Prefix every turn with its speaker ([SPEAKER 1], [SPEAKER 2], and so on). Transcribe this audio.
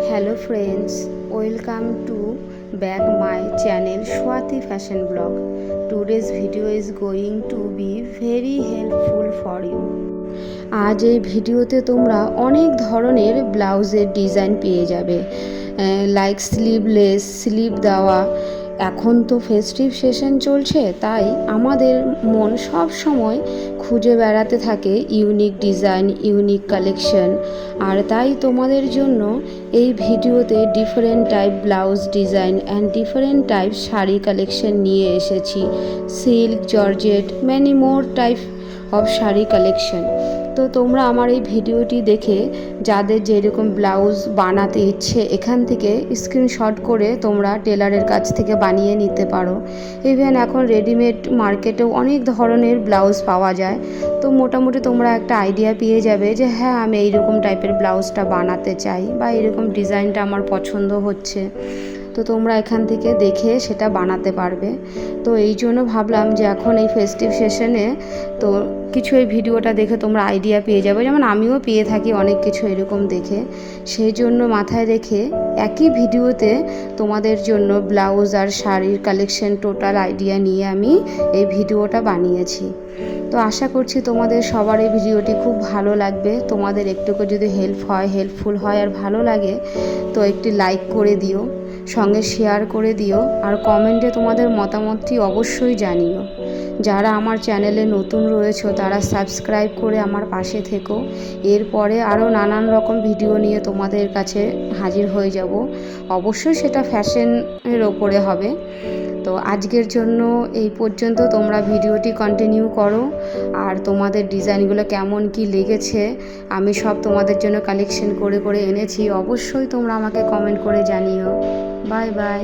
[SPEAKER 1] Hello friends, welcome to back my channel Swati Fashion Blog. Today's video is going to be very helpful for you. আজ এই ভিডিওতে তোমরা অনেক ধরনের ব্লাউজের ডিজাইন পেয়ে যাবে, লাইক স্লিভলেস, স্লিভ দেওয়া। এখন তো ফেস্টিভ সেশন চলছে, তাই আমাদের মন সব সময় খুঁজে বেড়াতে থাকে ইউনিক ডিজাইন, ইউনিক কালেকশন। আর তাই তোমাদের জন্য এই ভিডিওতে different type blouse design and different type sari collection নিয়ে এসেছি। Silk, georgette, many more type of sari collection. তো তোমরা আমার এই ভিডিওটি দেখে যাদের যেরকম ব্লাউজ বানাতে ইচ্ছে, এখান থেকে স্ক্রিনশট করে তোমরা টেলারের কাছ থেকে বানিয়ে নিতে পারো। ইভেন এখন রেডিমেড মার্কেটেও অনেক ধরনের ব্লাউজ পাওয়া যায়। তো মোটামুটি তোমরা একটা আইডিয়া পেয়ে যাবে যে হ্যাঁ, আমি এইরকম টাইপের ব্লাউজটা বানাতে চাই বা এরকম ডিজাইনটা আমার পছন্দ হচ্ছে। তো তোমরা এখান থেকে দেখে সেটা বানাতে পারবে। তো এই জন্য ভাবলাম যে এখন এই ফেস্টিভ সেশনে তো কিছু এই ভিডিওটা দেখে তোমরা আইডিয়া পেয়ে যাবে, যেমন আমিও পেয়ে থাকি অনেক কিছু এরকম দেখে। সেই জন্য মাথায় রেখে একই ভিডিওতে তোমাদের জন্য ব্লাউজ আর শাড়ির কালেকশন টোটাল আইডিয়া নিয়ে আমি এই ভিডিওটা বানিয়েছি। তো আশা করছি তোমাদের সবার এই ভিডিওটি খুব ভালো লাগবে। তোমাদের একটুকু যদি হেল্পফুল হয় আর ভালো লাগে তো একটি লাইক করে দিও, সঙ্গে শেয়ার করে দিও, আর কমেন্টে তোমাদের মতামতটি অবশ্যই জানিও। যারা আমার চ্যানেলে নতুন রয়েছে তারা সাবস্ক্রাইব করে আমার পাশে থেকো। এরপরে আরও নানান রকম ভিডিও নিয়ে তোমাদের কাছে হাজির হয়ে যাব। অবশ্যই সেটা ফ্যাশনের ওপরে হবে। তো আজকের জন্য এই পর্যন্ত। তোমরা ভিডিওটি কন্টিনিউ করো, আর তোমাদের ডিজাইনগুলো কেমন কি লেগেছে আমি সব তোমাদের জন্য কালেকশন করে এনেছি। অবশ্যই তোমরা আমাকে কমেন্ট করে জানিও। Bye bye.